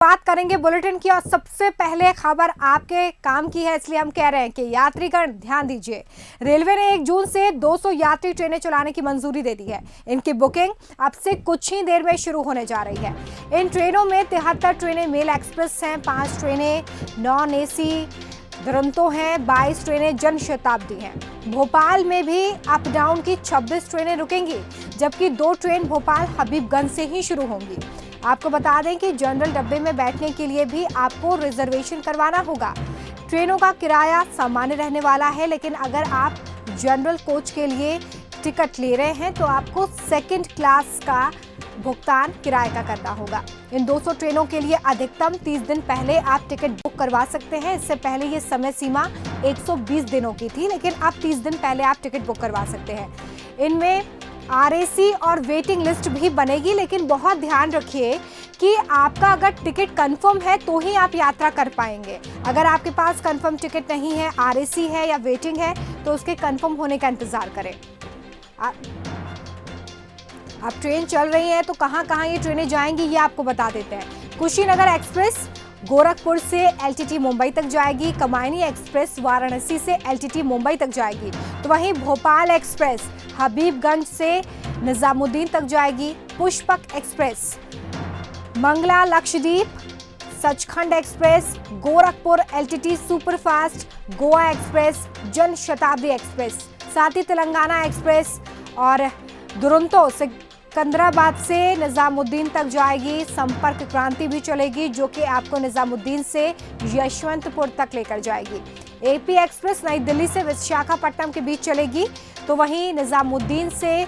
बात करेंगे बुलेटिन की और सबसे पहले खबर आपके काम की है, इसलिए हम कह रहे हैं कि यात्रीगण ध्यान दीजिए। रेलवे ने 1 जून से 200 यात्री ट्रेनें चलाने की मंजूरी दे दी है। इनकी बुकिंग अब से कुछ ही देर में शुरू होने जा रही है। इन ट्रेनों में 73 ट्रेनें मेल एक्सप्रेस हैं, 5 ट्रेनें नॉन एसी दुरंतो हैं, 22 ट्रेनें जन शताब्दी हैं। भोपाल में भी अप डाउन की 26 ट्रेनें रुकेंगी, जबकि 2 ट्रेन भोपाल हबीबगंज से ही शुरू होंगी। आपको बता दें कि जनरल डब्बे में बैठने के लिए भी आपको रिजर्वेशन करवाना होगा। ट्रेनों का किराया सामान्य रहने वाला है, लेकिन अगर आप जनरल कोच के लिए टिकट ले रहे हैं तो आपको सेकंड क्लास का भुगतान किराए का करना होगा। इन 200 ट्रेनों के लिए अधिकतम 30 दिन पहले आप टिकट बुक करवा सकते हैं। इससे पहले ये समय सीमा 120 दिनों की थी, लेकिन अब 30 दिन पहले आप टिकट बुक करवा सकते हैं। इनमें आरएसी और वेटिंग लिस्ट भी बनेगी, लेकिन बहुत ध्यान रखिए कि आपका अगर टिकट कंफर्म है तो ही आप यात्रा कर पाएंगे। अगर आपके पास कंफर्म टिकट नहीं है, आरएसी है या वेटिंग है, तो उसके कंफर्म होने का इंतजार करें। अब ट्रेन चल रही है तो कहां कहां ये ट्रेनें जाएंगी ये आपको बता देते हैं। कुशीनगर एक्सप्रेस गोरखपुर से एलटीटी मुंबई तक जाएगी। कमायनी एक्सप्रेस वाराणसी से एलटीटी मुंबई तक जाएगी। तो वहीं भोपाल एक्सप्रेस हबीबगंज से निजामुद्दीन तक जाएगी। Pushpak express Mangala Lakshadweep, Sachkhand express Gorakhpur LTT superfast, Goa express Jan Shatabdi express, साथ ही तेलंगाना एक्सप्रेस और दुरंतो सिकंदराबाद से निजामुद्दीन तक जाएगी। संपर्क क्रांति भी चलेगी, जो कि आपको निजामुद्दीन से यशवंतपुर तक लेकर जाएगी। एपी एक्सप्रेस नई दिल्ली से विशाखापट्टनम के बीच चलेगी। तो वहीं निजामुद्दीन से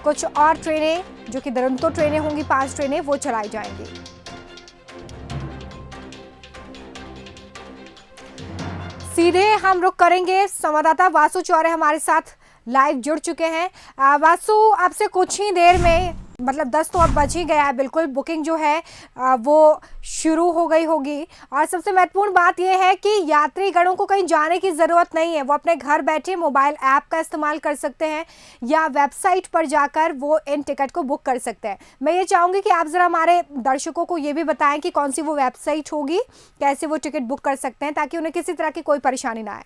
कुछ और ट्रेनें, जो कि दुरंतो ट्रेनें होंगी, 5 ट्रेनें, वो चलाई जाएंगी। सीधे हम रुक करेंगे, संवाददाता वासु चौरे हमारे साथ लाइव जुड़ चुके हैं। वासु, आपसे कुछ ही देर में, मतलब 10 तो अब बज ही गया है, बिल्कुल बुकिंग जो है वो शुरू हो गई होगी। और सबसे महत्वपूर्ण बात यह है कि यात्रीगणों को कहीं जाने की ज़रूरत नहीं है। वो अपने घर बैठे मोबाइल ऐप का इस्तेमाल कर सकते हैं या वेबसाइट पर जाकर वो इन टिकट को बुक कर सकते हैं। मैं ये चाहूँगी कि आप ज़रा हमारे दर्शकों को ये भी बताएं कि कौन सी वो वेबसाइट होगी, कैसे वो टिकट बुक कर सकते हैं, ताकि उन्हें किसी तरह की कोई परेशानी ना आए।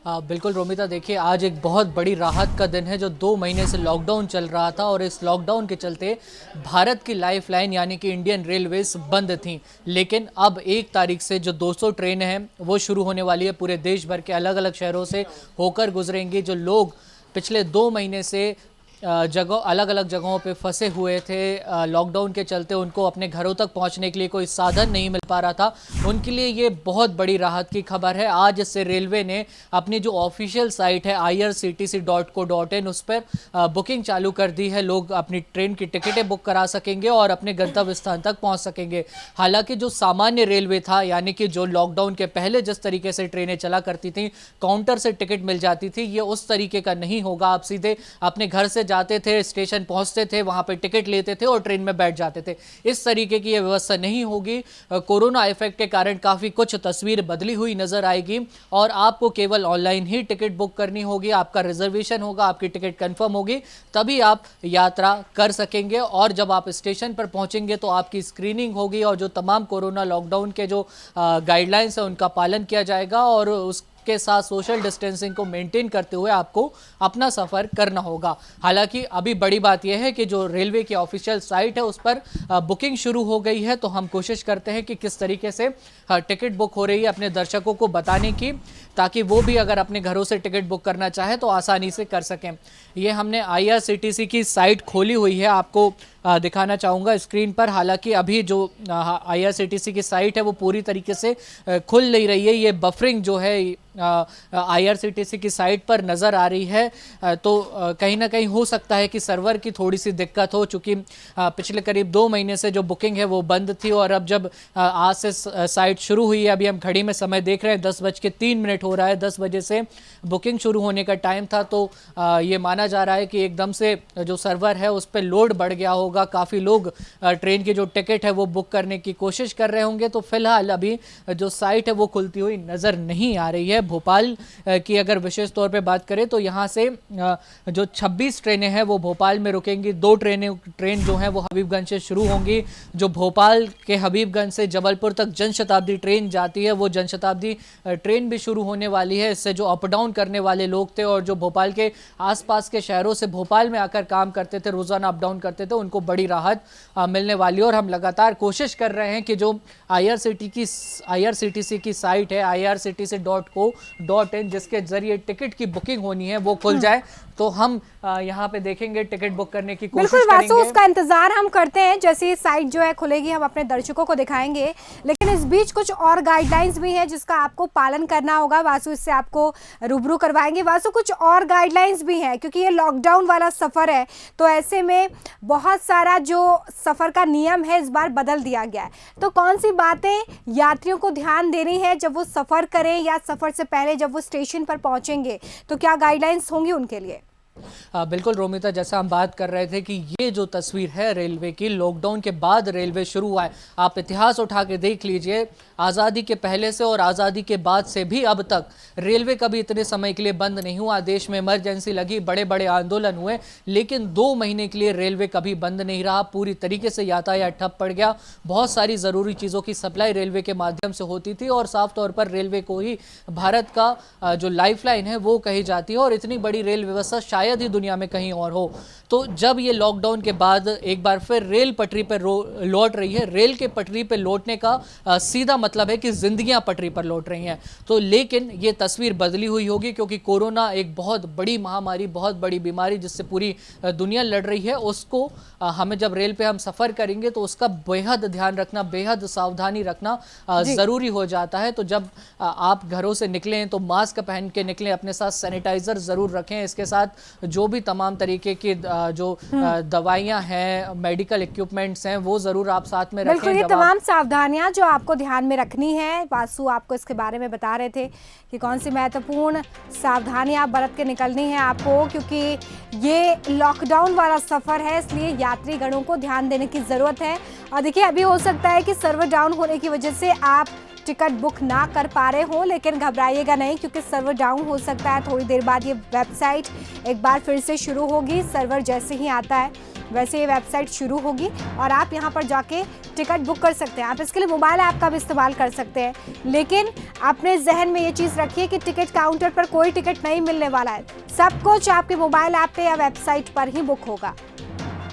बिल्कुल रोमिता, देखिए आज एक बहुत बड़ी राहत का दिन है। जो 2 महीने से लॉकडाउन चल रहा था और इस लॉकडाउन के चलते भारत की लाइफलाइन यानी कि इंडियन रेलवेज बंद थी, लेकिन अब 1 तारीख से जो 200 ट्रेनें हैं वो शुरू होने वाली है। पूरे देश भर के अलग अलग शहरों से होकर गुजरेंगी। जो लोग पिछले 2 महीने से अलग अलग जगहों पे फंसे हुए थे लॉकडाउन के चलते, उनको अपने घरों तक पहुंचने के लिए कोई साधन नहीं मिल पा रहा था, उनके लिए ये बहुत बड़ी राहत की खबर है। आज से रेलवे ने अपनी जो ऑफिशियल साइट है irctc.co.in उस पर बुकिंग चालू कर दी है। लोग अपनी ट्रेन की टिकटें बुक करा सकेंगे और अपने गंतव्य स्थान तक पहुँच सकेंगे। हालांकि जो सामान्य रेलवे था, यानी कि जो लॉकडाउन के पहले जिस तरीके से ट्रेनें चला करती थी, काउंटर से टिकट मिल जाती थी, ये उस तरीके का नहीं होगा। आप सीधे अपने घर से जाते थे, स्टेशन पहुंचते थे, वहां पे टिकट लेते थे और ट्रेन में बैठ जाते थे। इस तरीके की ये व्यवस्था नहीं होगी। कोरोना इफेक्ट के कारण काफी कुछ तस्वीर बदली हुई नजर आएगी और आपको केवल ऑनलाइन ही टिकट बुक करनी होगी। आपका रिजर्वेशन होगा, आपकी टिकट कंफर्म होगी, तभी आप यात्रा कर सकेंगे। और जब आप स्टेशन पर पहुंचेंगे तो आपकी स्क्रीनिंग होगी और जो तमाम कोरोना लॉकडाउन के जो गाइडलाइंस है उनका पालन किया जाएगा और उस के साथ सोशल डिस्टेंसिंग को मेंटेन करते हुए आपको अपना सफर करना होगा। हालांकि अभी बड़ी बात यह है कि जो रेलवे की ऑफिशियल साइट है उस पर बुकिंग शुरू हो गई है, तो हम कोशिश करते हैं कि किस तरीके से टिकट बुक हो रही है अपने दर्शकों को बताने की, ताकि वो भी अगर अपने घरों से टिकट बुक करना चाहे तो आसानी से कर सकें। ये हमने IRCTC की साइट खोली हुई है, आपको दिखाना चाहूँगा स्क्रीन पर। हालांकि अभी जो IRCTC की साइट है वो पूरी तरीके से खुल नहीं रही है। ये बफरिंग जो है IRCTC की साइट पर नज़र आ रही है, तो कहीं ना कहीं हो सकता है कि सर्वर की थोड़ी सी दिक्कत हो, चूँकि पिछले करीब 2 महीने से जो बुकिंग है वो बंद थी और अब जब आज से साइट शुरू हुई है, अभी हम घड़ी में समय देख रहे हैं 10:03 हो रहा है, 10 बजे से बुकिंग शुरू होने का टाइम था, तो ये माना जा रहा है कि एकदम से जो सर्वर है उस पर लोड बढ़ गया होगा होगा, काफ़ी लोग ट्रेन की जो टिकट है वो बुक करने की कोशिश कर रहे होंगे। तो फिलहाल अभी जो साइट है वो खुलती हुई नज़र नहीं आ रही है। भोपाल की अगर विशेष तौर पे बात करें तो यहाँ से जो 26 ट्रेनें हैं वो भोपाल में रुकेंगी। 2 ट्रेन जो हैं वो हबीबगंज से शुरू होंगी। जो भोपाल के हबीबगंज से जबलपुर तक जनशताब्दी ट्रेन जाती है, वो जनशताब्दी ट्रेन भी शुरू होने वाली है। इससे जो अप डाउन करने वाले लोग थे और जो भोपाल के आसपास के शहरों से भोपाल में आकर काम करते थे, रोजाना अप डाउन करते थे, उनको बड़ी राहत मिलने वाली है। और हम लगातार कोशिश कर रहे हैं कि जो IRCTC की साइट है irctc.co.in, जिसके जरिए टिकट की बुकिंग होनी है, वो खुल जाए तो हम यहाँ पे देखेंगे, टिकट बुक करने की कोशिश बिल्कुल करेंगे। वासु, उसका इंतजार हम करते हैं। जैसे ही साइट जो है खुलेगी हम अपने दर्शकों को दिखाएंगे, लेकिन इस बीच कुछ और गाइडलाइंस भी हैं जिसका आपको पालन करना होगा। वासु इससे आपको रूबरू करवाएंगे। वासु, कुछ और गाइडलाइंस भी हैं क्योंकि ये लॉकडाउन वाला सफर है, तो ऐसे में बहुत सारा जो सफर का नियम है इस बार बदल दिया गया है। तो कौन सी बातें यात्रियों को ध्यान देनी है जब वो सफर करें या सफर से पहले जब वो स्टेशन पर पहुंचेंगे, तो क्या गाइडलाइंस होंगी उनके लिए? बिल्कुल रोमिता, जैसा हम बात कर रहे थे कि ये जो तस्वीर है रेलवे की, लॉकडाउन के बाद रेलवे शुरू हुआ है। आप इतिहास उठा के देख लीजिए, आज़ादी के पहले से और आज़ादी के बाद से भी अब तक रेलवे कभी इतने समय के लिए बंद नहीं हुआ। देश में इमरजेंसी लगी, बड़े बड़े आंदोलन हुए, लेकिन 2 महीने के लिए रेलवे कभी बंद नहीं रहा। पूरी तरीके से यातायात ठप पड़ गया। बहुत सारी ज़रूरी चीज़ों की सप्लाई रेलवे के माध्यम से होती थी और साफ तौर पर रेलवे को ही भारत का जो लाइफलाइन है वो कही जाती है। और इतनी बड़ी रेल व्यवस्था शायद ही दुनिया में कहीं और हो। तो जब ये लॉकडाउन के बाद एक बार फिर रेल पटरी पर लौट रही है, रेल के पटरी पर लौटने का सीधा मतलब है कि जिंदगियां पटरी पर लौट रही हैं। तो लेकिन ये तस्वीर बदली हुई होगी क्योंकि कोरोना एक बहुत बड़ी महामारी, बहुत बड़ी बीमारी जिससे पूरी दुनिया लड़ रही है, उसको हमें जब रेल पे हम सफ़र करेंगे तो उसका बेहद ध्यान रखना, बेहद सावधानी रखना ज़रूरी हो जाता है। तो जब आप घरों से निकलें तो मास्क पहन के निकलें, अपने साथ सैनिटाइज़र ज़रूर रखें। इसके साथ जो भी तमाम तरीके की जो दवाइयाँ हैं, मेडिकल इक्विपमेंट्स हैं, वो ज़रूर आप साथ में रखें। बिल्कुल, ये तमाम सावधानियां जो आपको ध्यान में रखनी है। वासु आपको इसके बारे में बता रहे थे कि कौन सी महत्वपूर्ण सावधानियां आप बरत के निकलनी है आपको, क्योंकि ये लॉकडाउन वाला सफ़र है, इसलिए यात्रीगणों को ध्यान देने की ज़रूरत है। और देखिए, अभी हो सकता है कि सर्वर डाउन होने की वजह से आप टिकट बुक ना कर पा रहे हो, लेकिन घबराइएगा नहीं क्योंकि सर्वर डाउन हो सकता है। थोड़ी देर बाद ये वेबसाइट एक बार फिर से शुरू होगी। सर्वर जैसे ही आता है वैसे ये वेबसाइट शुरू होगी और आप यहाँ पर जाके टिकट बुक कर सकते हैं। आप इसके लिए मोबाइल ऐप का भी इस्तेमाल कर सकते हैं, लेकिन अपने जहन में ये चीज़ रखिए कि टिकट काउंटर पर कोई टिकट नहीं मिलने वाला है। सब कुछ आपके मोबाइल ऐप पे या वेबसाइट पर ही बुक होगा।